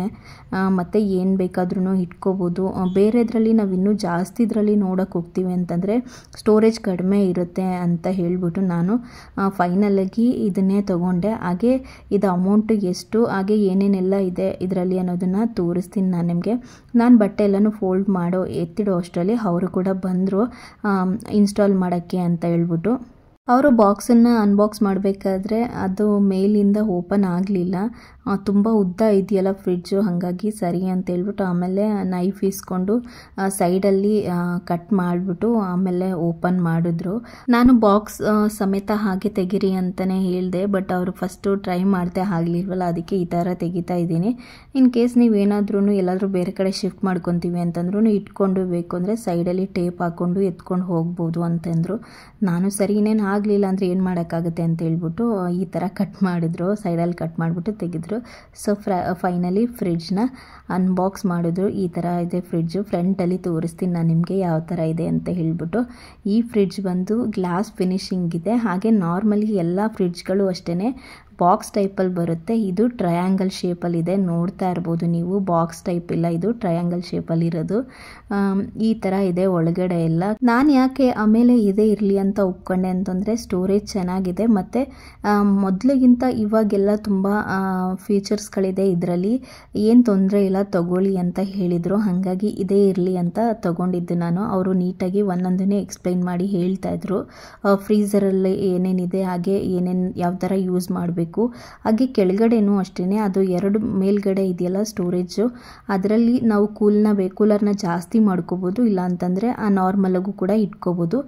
ಮತ್ತು ಏನು ಬೇಕಾದ್ರೂ ಇಟ್ಕೋಬೋದು. ಬೇರೆದ್ರಲ್ಲಿ ನಾವು ಇನ್ನೂ ಜಾಸ್ತಿ ಇದರಲ್ಲಿ ನೋಡೋಕೆ ಹೋಗ್ತೀವಿ ಅಂತಂದರೆ ಸ್ಟೋರೇಜ್ ಕಡಿಮೆ ಇರುತ್ತೆ ಅಂತ ಹೇಳಿಬಿಟ್ಟು ನಾನು ಫೈನಲಾಗಿ ಇದನ್ನೇ ತೊಗೊಂಡೆ. ಹಾಗೆ ಇದು ಅಮೌಂಟ್ ಎಷ್ಟು, ಹಾಗೆ ಏನೇನೆಲ್ಲ ಇದೆ ಇದರಲ್ಲಿ ಅನ್ನೋದನ್ನು ತೋರಿಸ್ತೀನಿ ನಾನು ನಿಮಗೆ. ನಾನು ಬಟ್ಟೆ ಎಲ್ಲನೂ ಫೋಲ್ಡ್ ಎತ್ತಿಡೋ ಅಷ್ಟರಲ್ಲಿ ಅವರು ಕೂಡ ಬಂದರು ಇನ್ಸ್ಟಾಲ್ ಮಾಡೋಕ್ಕೆ ಅಂತ ಹೇಳ್ಬಿಟ್ಟು. ಅವರು ಬಾಕ್ಸನ್ನು ಅನ್ಬಾಕ್ಸ್ ಮಾಡಬೇಕಾದ್ರೆ ಅದು ಮೇಲಿಂದ ಓಪನ್ ಆಗಲಿಲ್ಲ. ತುಂಬ ಉದ್ದ ಇದೆಯಲ್ಲ ಫ್ರಿಡ್ಜು, ಹಾಗಾಗಿ ಸರಿ ಅಂತ ಹೇಳ್ಬಿಟ್ಟು ಆಮೇಲೆ ನೈಫ್ ಇಸ್ಕೊಂಡು ಸೈಡಲ್ಲಿ ಕಟ್ ಮಾಡಿಬಿಟ್ಟು ಆಮೇಲೆ ಓಪನ್ ಮಾಡಿದ್ರು. ನಾನು ಬಾಕ್ಸ್ ಸಮೇತ ಹಾಗೆ ತೆಗೀರಿ ಅಂತಲೇ ಹೇಳಿದೆ, ಬಟ್ ಅವರು ಫಸ್ಟು ಟ್ರೈ ಮಾಡದೆ ಆಗಲಿಲ್ವಲ್ಲ, ಅದಕ್ಕೆ ಈ ಥರ ತೆಗಿತಾ ಇದ್ದೀನಿ. ಇನ್ ಕೇಸ್ ನೀವೇನಾದ್ರೂ ಎಲ್ಲಾದರೂ ಬೇರೆ ಕಡೆ ಶಿಫ್ಟ್ ಮಾಡ್ಕೊತೀವಿ ಅಂತಂದ್ರೂ ಇಟ್ಕೊಂಡು ಬೇಕು ಅಂದರೆ ಸೈಡಲ್ಲಿ ಟೇಪ್ ಹಾಕ್ಕೊಂಡು ಎತ್ಕೊಂಡು ಹೋಗ್ಬೋದು ಅಂತಂದರು. ನಾನು ಸರಿ ಇನ್ನೇನು ಆಗಲಿಲ್ಲ ಅಂದರೆ ಏನು ಮಾಡೋಕ್ಕಾಗುತ್ತೆ ಅಂತ ಹೇಳ್ಬಿಟ್ಟು ಈ ಥರ ಕಟ್ ಮಾಡಿದ್ರು, ಸೈಡಲ್ಲಿ ಕಟ್ ಮಾಡಿಬಿಟ್ಟು ತೆಗೆದ್ರು. ಸೊ ಫೈನಲಿ ಫ್ರಿಡ್ಜ್ನ ಅನ್ಬಾಕ್ಸ್ ಮಾಡಿದ್ರು. ಈ ಥರ ಇದೆ ಫ್ರಿಡ್ಜು. ಫ್ರಂಟಲ್ಲಿ ತೋರಿಸ್ತೀನಿ ನಾನು ನಿಮಗೆ ಯಾವ ಥರ ಇದೆ ಅಂತ ಹೇಳ್ಬಿಟ್ಟು. ಈ ಫ್ರಿಡ್ಜ್ ಬಂದು ಗ್ಲಾಸ್ ಫಿನಿಶಿಂಗ್ ಇದೆ. ಹಾಗೆ ನಾರ್ಮಲಿ ಎಲ್ಲ ಫ್ರಿಡ್ಜ್ಗಳು ಅಷ್ಟೇ ಬಾಕ್ಸ್ ಟೈಪಲ್ಲಿ ಬರುತ್ತೆ. ಇದು ಟ್ರಯಾಂಗಲ್ ಶೇಪಲ್ಲಿದೆ, ನೋಡ್ತಾ ಇರ್ಬೋದು ನೀವು. ಬಾಕ್ಸ್ ಟೈಪ್ ಇಲ್ಲ, ಇದು ಟ್ರಯಾಂಗಲ್ ಶೇಪಲ್ಲಿ ಇರೋದು. ಈ ಥರ ಇದೆ ಒಳಗಡೆ ಎಲ್ಲ. ನಾನು ಯಾಕೆ ಆಮೇಲೆ ಇದೇ ಇರಲಿ ಅಂತ ಒಪ್ಕೊಂಡೆ ಅಂತಂದರೆ ಸ್ಟೋರೇಜ್ ಚೆನ್ನಾಗಿದೆ, ಮತ್ತು ಮೊದಲಿಗಿಂತ ಇವಾಗೆಲ್ಲ ತುಂಬ ಫೀಚರ್ಸ್ಗಳಿದೆ ಇದರಲ್ಲಿ, ಏನು ತೊಂದರೆ ಇಲ್ಲ ತಗೊಳ್ಳಿ ಅಂತ ಹೇಳಿದರು. ಹಾಗಾಗಿ ಇದೇ ಇರಲಿ ಅಂತ ತಗೊಂಡಿದ್ದು ನಾನು. ಅವರು ನೀಟಾಗಿ ಒಂದೊಂದನ್ನೇ ಎಕ್ಸ್ಪ್ಲೈನ್ ಮಾಡಿ ಹೇಳ್ತಾಯಿದ್ರು. ಫ್ರೀಝರಲ್ಲಿ ಏನೇನಿದೆ, ಹಾಗೆ ಯಾವ ಥರ ಯೂಸ್ ಮಾಡಬೇಕು, ಹಾಗೆ ಕೆಳಗಡೆನೂ ಅಷ್ಟೇ. ಅದು 2 ಮೇಲ್ಗಡೆ ಇದೆಯಲ್ಲ ಸ್ಟೋರೇಜು, ಅದರಲ್ಲಿ ನಾವು ಕೂಲರ್ನ ಜಾಸ್ತಿ ಮಾಡ್ಕೋಬೋದು, ಇಲ್ಲ ಅಂತಂದರೆ ಆ ನಾರ್ಮಲಾಗೂ ಕೂಡ ಇಟ್ಕೋಬೋದು.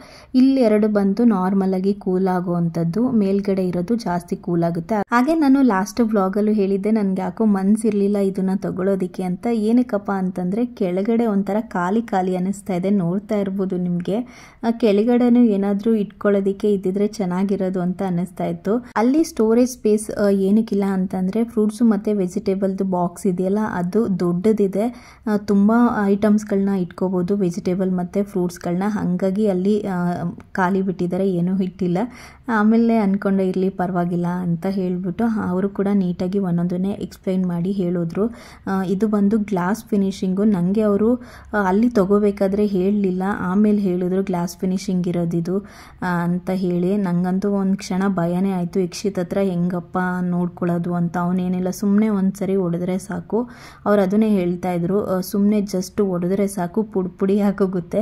ಇಲ್ಲಿ 2 ಬಂದು ನಾರ್ಮಲಾಗಿ ಕೂಲ್ ಆಗುವಂಥದ್ದು, ಮೇಲ್ಗಡೆ ಇರೋದು ಜಾಸ್ತಿ ಕೂಲ್ ಆಗುತ್ತೆ. ಹಾಗೆ ನಾನು ಲಾಸ್ಟ್ ವ್ಲಾಗಲ್ಲೂ ಹೇಳಿದ್ದೆ ನನಗೆ ಯಾಕೋ ಮನಸ್ಸಿರಲಿಲ್ಲ ಇದನ್ನು ತಗೊಳ್ಳೋದಕ್ಕೆ ಅಂತ. ಏನಕ್ಕಪ್ಪ ಅಂತಂದರೆ ಕೆಳಗಡೆ ಒಂಥರ ಖಾಲಿ ಅನ್ನಿಸ್ತಾ ಇದೆ, ನೋಡ್ತಾ ಇರ್ಬೋದು ನಿಮಗೆ. ಕೆಳಗಡೆನೂ ಏನಾದರೂ ಇಟ್ಕೊಳ್ಳೋದಕ್ಕೆ ಇದ್ದಿದ್ರೆ ಚೆನ್ನಾಗಿರೋದು ಅಂತ ಅನ್ನಿಸ್ತಾ ಇತ್ತು. ಅಲ್ಲಿ ಸ್ಟೋರೇಜ್ ಸ್ಪೇಸ್ ಏನಕ್ಕಿಲ್ಲ ಅಂತಂದರೆ ಫ್ರೂಟ್ಸು ಮತ್ತು ವೆಜಿಟೇಬಲ್ದು ಬಾಕ್ಸ್ ಇದೆಯಲ್ಲ ಅದು ದೊಡ್ಡದಿದೆ, ತುಂಬ ಐಟಮ್ಸ್ಗಳನ್ನ ಇಟ್ಕೋಬೋದು ವೆಜಿಟೇಬಲ್ ಮತ್ತು ಫ್ರೂಟ್ಸ್ಗಳನ್ನ. ಹಾಗಾಗಿ ಅಲ್ಲಿ ಖಾಲಿ ಬಿಟ್ಟಿದ್ದಾರೆ, ಏನೂ ಇಟ್ಟಿಲ್ಲ. ಆಮೇಲೆ ಅಂದ್ಕೊಂಡೆ ಇರಲಿ ಪರವಾಗಿಲ್ಲ ಅಂತ ಹೇಳಿಬಿಟ್ಟು ಅವರು ಕೂಡ ನೀಟಾಗಿ ಒಂದೊಂದನ್ನೇ ಎಕ್ಸ್ಪ್ಲೈನ್ ಮಾಡಿ ಹೇಳಿದ್ರು. ಇದು ಬಂದು ಗ್ಲಾಸ್ ಫಿನಿಶಿಂಗು. ನನಗೆ ಅವರು ಅಲ್ಲಿ ತೊಗೋಬೇಕಾದ್ರೆ ಹೇಳಲಿಲ್ಲ, ಆಮೇಲೆ ಹೇಳಿದ್ರು ಗ್ಲಾಸ್ ಫಿನಿಶಿಂಗ್ ಇರೋದಿದು ಅಂತ ಹೇಳಿ. ನನಗಂತೂ ಒಂದು ಕ್ಷಣ ಭಯನೇ ಆಯಿತು, ಯಕ್ಷಿತ್ ಹತ್ರ ಹೆಂಗಪ್ಪ ನೋಡ್ಕೊಳ್ಳೋದು ಅಂತ. ಅವನೇನಿಲ್ಲ, ಸುಮ್ಮನೆ ಒಂದು ಸರಿ ಹೊಡೆದ್ರೆ ಸಾಕು. ಅವ್ರು ಅದನ್ನೇ ಹೇಳ್ತಾಯಿದ್ರು, ಸುಮ್ಮನೆ ಜಸ್ಟ್ ಹೊಡೆದ್ರೆ ಸಾಕು, ಪುಡಿ ಹಾಕೋಗುತ್ತೆ,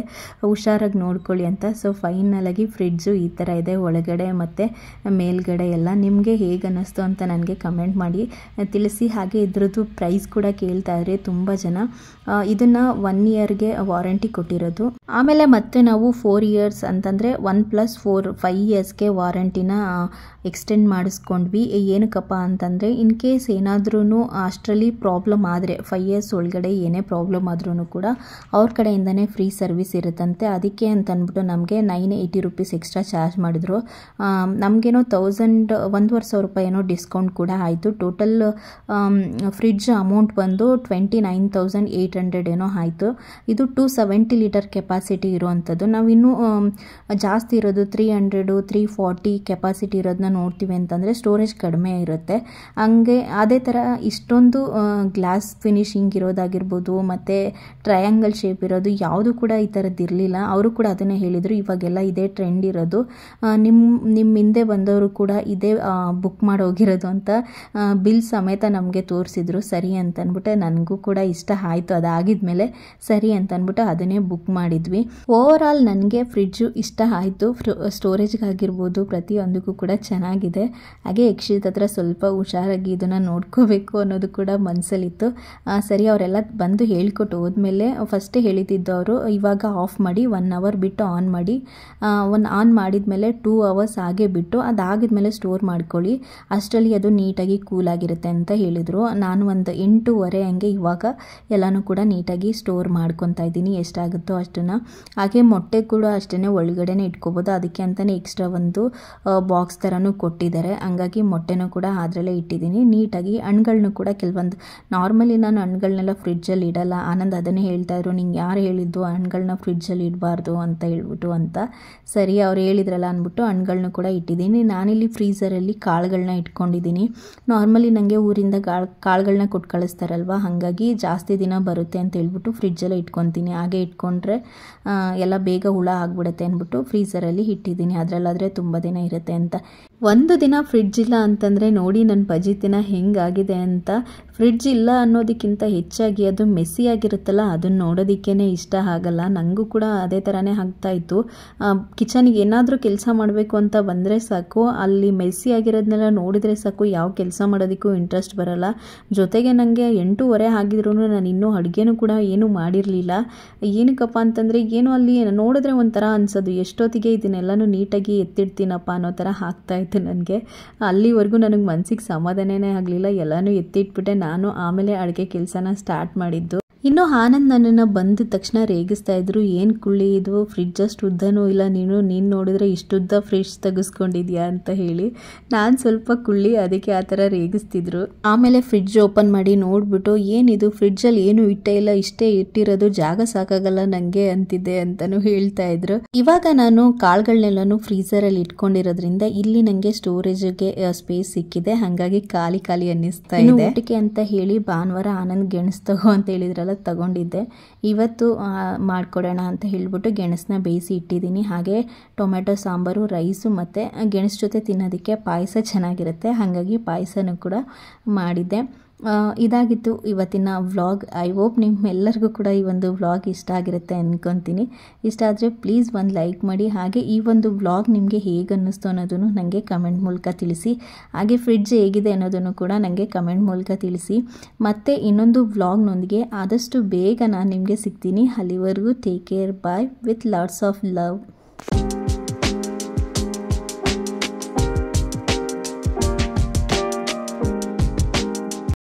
ಹುಷಾರಾಗಿ ನೋಡ್ಕೊಳ್ಳಿ ಅಂತ. ಸೊ ಫೈನಲಾಗಿ ಫ್ರಿಡ್ಜು ಈ ಥರ ಇದೆ, ಒಳಗಡೆ ಮತ್ತು ಮೇಲ್ಗಡೆ ಎಲ್ಲ. ನಿಮಗೆ ಹೇಗೆ ಅನ್ನಿಸ್ತು ಅಂತ ನನಗೆ ಕಮೆಂಟ್ ಮಾಡಿ ತಿಳಿಸಿ. ಹಾಗೆ ಇದ್ರದ್ದು ಪ್ರೈಸ್ ಕೂಡ ಕೇಳ್ತಾ ಇದ್ದಾರೆ ತುಂಬ ಜನ. ಇದನ್ನು 1 ಇಯರ್ಗೆ ವಾರಂಟಿ ಕೊಟ್ಟಿರೋದು. ಆಮೇಲೆ ಮತ್ತೆ ನಾವು 4 ಇಯರ್ಸ್ ಅಂತಂದರೆ 1+4 5 ಇಯರ್ಸ್ಗೆ ವಾರಂಟಿನ ಎಕ್ಸ್ಟೆಂಡ್ ಮಾಡಿಸ್ಕೊಂಡ್ವಿ. ಏನಕ್ಕಪ್ಪ ಅಂತಂದರೆ ಇನ್ ಕೇಸ್ ಏನಾದ್ರೂ ಅಷ್ಟರಲ್ಲಿ ಪ್ರಾಬ್ಲಮ್ ಆದರೆ 5 ಇಯರ್ಸ್ ಒಳಗಡೆ ಏನೇ ಪ್ರಾಬ್ಲಮ್ ಆದ್ರೂ ಕೂಡ ಅವ್ರ ಕಡೆಯಿಂದನೇ ಫ್ರೀ ಸರ್ವಿಸ್ ಇರುತ್ತಂತೆ. ಅದಕ್ಕೆ ಅಂತ ಅಂದ್ಬಿಟ್ಟು ನಮಗೆ 980 ರೂಪೀಸ್ ಎಕ್ಸ್ಟ್ರಾ ಚಾರ್ಜ್ ಮಾಡಿದ್ರು. ನಮಗೇನೋ 1,500 ರೂಪಾಯಿ ಏನೋ ಡಿಸ್ಕೌಂಟ್ ಕೂಡ ಆಯಿತು. ಟೋಟಲ್ ಫ್ರಿಡ್ಜ್ ಅಮೌಂಟ್ ಬಂದು 29,800 ಏನೋ ಆಯಿತು. ಇದು 270 ಲೀಟರ್ ಕೆಪಾಸಿಟಿ ಇರೋವಂಥದ್ದು. ನಾವಿನ್ನೂ ಜಾಸ್ತಿ ಇರೋದು 300 340 ಕೆಪಾಸಿಟಿ ಇರೋದನ್ನ ನೋಡ್ತೀವಿ ಅಂತಂದರೆ ಸ್ಟೋರೇಜ್ ಕಡಿಮೆ ಇರುತ್ತೆ. ಹಂಗೆ ಅದೇ ಥರ ಇಷ್ಟೊಂದು ಗ್ಲಾಸ್ ಫಿನಿಶಿಂಗ್ ಇರೋದಾಗಿರ್ಬೋದು ಮತ್ತು ಟ್ರಯಾಂಗಲ್ ಶೇಪ್ ಇರೋದು ಯಾವುದು ಕೂಡ ಈ ಥರದ್ದು ಇರಲಿಲ್ಲ. ಅವರು ಕೂಡ ಅದನ್ನೇ ಹೇಳಿದರು, ಇವಾಗೆಲ್ಲ ಇದೇ ಟ್ರೆಂಡ್ ಇರೋದು, ನಿಮ್ಮ ಹಿಂದೆ ಬಂದವರು ಕೂಡ ಇದೇ ಬುಕ್ ಮಾಡೋಗಿರೋದು ಅಂತ ಬಿಲ್ ಸಮೇತ ನಮಗೆ ತೋರಿಸಿದ್ರು. ಸರಿ ಅಂತ ಅಂದ್ಬಿಟ್ಟು ನನಗೂ ಕೂಡ ಇಷ್ಟ ಆಯಿತು. ಅದಾಗಿದ್ಮೇಲೆ ಸರಿ ಅಂತ ಅಂದ್ಬಿಟ್ಟು ಅದನ್ನೇ ಬುಕ್ ಮಾಡಿದ್ವಿ. ಓವರ್ ಆಲ್ ನನಗೆ ಫ್ರಿಡ್ಜು ಇಷ್ಟ ಆಯಿತು. ಸ್ಟೋರೇಜ್ಗಾಗಿರ್ಬೋದು ಪ್ರತಿಯೊಂದಕ್ಕೂ ಕೂಡ ಚೆನ್ನಾಗಿದೆ. ಹಾಗೆ ಯಕ್ಷಿತ್ ಹತ್ರ ಸ್ವಲ್ಪ ಹುಷಾರಾಗಿ ಇದನ್ನು ನೋಡ್ಕೋಬೇಕು ಅನ್ನೋದು ಕೂಡ ಮನಸ್ಸಲ್ಲಿತ್ತು. ಸರಿ ಅವರೆಲ್ಲ ಬಂದು ಹೇಳ್ಕೊಟ್ಟು ಹೋದ್ಮೇಲೆ ಫಸ್ಟೇ ಹೇಳಿದ್ದು ಅವರು, ಇವಾಗ ಆಫ್ ಮಾಡಿ 1 ಅವರ್ ಬಿಟ್ಟು ಆನ್ ಮಾಡಿ, ಆನ್ ಮಾಡಿದ್ಮೇಲೆ 2 ಅವರ್ಸ್ ಹಾಗೆ ಬಿಟ್ಟು ಅದಾಗಿದ್ಮೇಲೆ ಸ್ಟೋರ್ ಮಾಡ್ಕೊಳ್ಳಿ, ಅಷ್ಟರಲ್ಲಿ ಅದು ನೀಟಾಗಿ ಕೂಲ್ ಆಗಿರುತ್ತೆ ಅಂತ ಹೇಳಿದರು. ನಾನು ಒಂದು 8:30 ಹಂಗೆ ಇವಾಗ ಎಲ್ಲನೂ ಕೂಡ ನೀಟಾಗಿ ಸ್ಟೋರ್ ಮಾಡ್ಕೊತಾ ಇದ್ದೀನಿ, ಎಷ್ಟಾಗುತ್ತೋ ಅಷ್ಟನ್ನು. ಹಾಗೆ ಮೊಟ್ಟೆ ಕೂಡ ಅಷ್ಟೇ ಒಳಗಡೆನೇ ಇಟ್ಕೋಬೋದು, ಅದಕ್ಕೆ ಅಂತಲೇ ಎಕ್ಸ್ಟ್ರಾ ಒಂದು ಬಾಕ್ಸ್ ಥರನೂ ಕೊಟ್ಟಿದ್ದಾರೆ. ಹಂಗಾಗಿ ಮೊಟ್ಟೆನೂ ಕೂಡ ಅದರಲ್ಲೇ ಇಟ್ಟಿದ್ದೀನಿ. ನೀಟಾಗಿ ಹಣ್ಣುಗಳನ್ನೂ ಕೂಡ ಕೆಲವೊಂದು ನಾರ್ಮಲಿ ನಾನು ಹಣ್ಣುಗಳನ್ನೆಲ್ಲ ಫ್ರಿಡ್ಜಲ್ಲಿ ಇಡಲ್ಲ. ಆನಂದ್ ಅದನ್ನೇ ಹೇಳ್ತಾಯಿದ್ರು, ನಿಂಗೆ ಯಾರು ಹೇಳಿದ್ದು ಹಣ್ಣುಗಳನ್ನ ಫ್ರಿಡ್ಜಲ್ಲಿ ಇಡಬಾರ್ದು ಅಂತ ಹೇಳ್ಬಿಟ್ಟು ಅಂತ. ಸರಿ ಅವ್ರು ಹೇಳಿದ್ರಲ್ಲ ಅಂದ್ಬಿಟ್ಟು ಹಣ್ಣುಗಳನ್ನೂ ಕೂಡ ಇಟ್ಟಿದ್ದೀನಿ. ನಾನಿಲ್ಲಿ ಫ್ರೀಝರಲ್ಲಿ ಕಾಳುಗಳನ್ನ ಇಟ್ಕೊಂಡಿದ್ದೀನಿ. ನಾರ್ಮಲಿ ನನಗೆ ಊರಿಂದ ಕಾಳುಗಳನ್ನ ಕೊಟ್ಟು ಕಳಿಸ್ತಾರಲ್ವ, ಹಾಗಾಗಿ ಜಾಸ್ತಿ ದಿನ ಬರುತ್ತೆ ಅಂತ ಹೇಳ್ಬಿಟ್ಟು ಫ್ರಿಡ್ಜಲ್ಲೇ ಇಟ್ಕೊತೀನಿ. ಹಾಗೆ ಇಟ್ಕೊಂಡ್ರೆ ಎಲ್ಲ ಬೇಗ ಹುಳ ಆಗಿಬಿಡುತ್ತೆ ಅಂದ್ಬಿಟ್ಟು ಫ್ರೀಝರಲ್ಲಿ ಇಟ್ಟಿದ್ದೀನಿ. ಅದರಲ್ಲಾದರೆ ತುಂಬ ದಿನ ಇರುತ್ತೆ ಅಂತ. ಒಂದು ದಿನ ಫ್ರಿಡ್ಜ್ ಇಲ್ಲ ಅಂತಂದರೆ ನೋಡಿ ನನ್ನ ಪಜಿತಿನ ಹೆಂಗಾಗಿದೆ ಅಂತ. ಫ್ರಿಡ್ಜ್ ಇಲ್ಲ ಅನ್ನೋದಕ್ಕಿಂತ ಹೆಚ್ಚಾಗಿ ಅದು ಮೆಸ್ಸಿ ಆಗಿರುತ್ತಲ್ಲ, ಅದನ್ನು ನೋಡೋದಕ್ಕೇ ಇಷ್ಟ ಆಗಲ್ಲ. ನನಗೂ ಕೂಡ ಅದೇ ಥರನೇ ಆಗ್ತಾಯಿತ್ತು. ಕಿಚನ್ಗೆ ಏನಾದರೂ ಕೆಲಸ ಮಾಡಬೇಕು ಅಂತ ಬಂದರೆ ಸಾಕು, ಅಲ್ಲಿ ಮೆಸ್ಸಿ ಆಗಿರೋದನ್ನೆಲ್ಲ ನೋಡಿದರೆ ಸಾಕು, ಯಾವ ಕೆಲಸ ಮಾಡೋದಕ್ಕೂ ಇಂಟ್ರೆಸ್ಟ್ ಬರೋಲ್ಲ. ಜೊತೆಗೆ ನನಗೆ 8:30 ಆಗಿದ್ರೂ ನಾನು ಇನ್ನೂ ಅಡುಗೆನೂ ಕೂಡ ಏನೂ ಮಾಡಿರಲಿಲ್ಲ. ಏನಕ್ಕಪ್ಪ ಅಂತಂದರೆ ಏನೋ ಅಲ್ಲಿ ನೋಡಿದ್ರೆ ಒಂಥರ ಅನಿಸೋದು, ಎಷ್ಟೊತ್ತಿಗೆ ಇದನ್ನೆಲ್ಲನೂ ನೀಟಾಗಿ ಎತ್ತಿಡ್ತೀನಪ್ಪ ಅನ್ನೋ ಥರ ಆಗ್ತಾಯಿತ್ತು ನನಗೆ. ಅಲ್ಲಿವರೆಗೂ ನನಗೆ ಮನಸ್ಸಿಗೆ ಸಮಾಧಾನನೇ ಆಗಲಿಲ್ಲ. ಎಲ್ಲನೂ ಎತ್ತಿಟ್ಬಿಟ್ಟೆ ನಾನು. ಆಮೇಲೆ ಅಡುಗೆ ಕೆಲಸನ ಸ್ಟಾರ್ಟ್ ಮಾಡಿದ್ದು. ಇನ್ನು ಆನಂದ್ ನನ್ನನ್ನು ಬಂದ ತಕ್ಷಣ ರೇಗಿಸ್ತಾ ಇದ್ರು, ಏನು ಕುಳ್ಳಿ ಇದು, ಫ್ರಿಡ್ಜ್ ಅಷ್ಟು ಉದ್ದನೂ ಇಲ್ಲ, ನೀನು ನೋಡಿದ್ರೆ ಇಷ್ಟುದ್ದ ಫ್ರಿಡ್ಜ್ ತೆಗೆಸ್ಕೊಂಡಿದ್ಯಾ ಅಂತ ಹೇಳಿ. ನಾನು ಸ್ವಲ್ಪ ಕುಳ್ಳಿ, ಅದಕ್ಕೆ ಆ ಥರ ರೇಗಿಸ್ತಿದ್ರು. ಆಮೇಲೆ ಫ್ರಿಡ್ಜ್ ಓಪನ್ ಮಾಡಿ ನೋಡಿಬಿಟ್ಟು, ಏನಿದು ಫ್ರಿಡ್ಜಲ್ಲಿ ಏನು ಇಟ್ಟೇ ಇಲ್ಲ, ಇಷ್ಟೇ ಇಟ್ಟಿರೋದು, ಜಾಗ ಸಾಕಾಗಲ್ಲ ನನಗೆ ಅಂತಿದ್ದೆ ಅಂತಲೂ ಹೇಳ್ತಾ ಇದ್ರು. ಇವಾಗ ನಾನು ಕಾಳುಗಳನ್ನೆಲ್ಲನೂ ಫ್ರೀಝರಲ್ಲಿ ಇಟ್ಕೊಂಡಿರೋದ್ರಿಂದ ಇಲ್ಲಿ ನನಗೆ ಸ್ಟೋರೇಜ್ಗೆ ಸ್ಪೇಸ್ ಸಿಕ್ಕಿದೆ. ಹಾಗಾಗಿ ಖಾಲಿ ಅನ್ನಿಸ್ತಾ ಇದೆ. ಊಟಕ್ಕೆ ಅಂತ ಹೇಳಿ ಭಾನುವಾರ ಆನಂದ್ ಗೆಣಸು ತಗೋ ಅಂತ ಹೇಳಿದ್ರಲ್ಲ, ತಗೊಂಡಿದ್ದೆ. ಇವತ್ತು ಮಾಡಿಕೊಡೋಣ ಅಂತ ಹೇಳ್ಬಿಟ್ಟು ಗೆಣಸನ್ನ ಬೇಯಿಸಿ ಇಟ್ಟಿದ್ದೀನಿ. ಹಾಗೆ ಟೊಮೆಟೊ ಸಾಂಬಾರು, ರೈಸು ಮತ್ತು ಗೆಣಸು ಜೊತೆ ತಿನ್ನೋದಕ್ಕೆ ಪಾಯಸ ಚೆನ್ನಾಗಿರುತ್ತೆ, ಹಾಗಾಗಿ ಪಾಯಸನೂ ಕೂಡ ಮಾಡಿದ್ದೆ. ಇದಾಗಿತ್ತು ಇವತ್ತಿನ ವ್ಲಾಗ್. ಐ ಹೋಪ್ ನಿಮ್ಮೆಲ್ಲರಿಗೂ ಕೂಡ ಈ ಒಂದು ವ್ಲಾಗ್ ಇಷ್ಟ ಆಗಿರುತ್ತೆ ಅಂದ್ಕೊತೀನಿ. ಇಷ್ಟ ಆದರೆ ಪ್ಲೀಸ್ ಒಂದು ಲೈಕ್ ಮಾಡಿ. ಹಾಗೆ ಈ ಒಂದು ವ್ಲಾಗ್ ನಿಮಗೆ ಹೇಗೆ ಅನ್ನಿಸ್ತು ಅನ್ನೋದನ್ನು ನನಗೆ ಕಮೆಂಟ್ ಮೂಲಕ ತಿಳಿಸಿ. ಹಾಗೆ ಫ್ರಿಡ್ಜ್ ಹೇಗಿದೆ ಅನ್ನೋದನ್ನು ಕೂಡ ನನಗೆ ಕಮೆಂಟ್ ಮೂಲಕ ತಿಳಿಸಿ. ಮತ್ತು ಇನ್ನೊಂದು ವ್ಲಾಗ್ನೊಂದಿಗೆ ಆದಷ್ಟು ಬೇಗ ನಾನು ನಿಮಗೆ ಸಿಗ್ತೀನಿ. ಅಲ್ಲಿವರೆಗೂ take care, bye, with lots of love.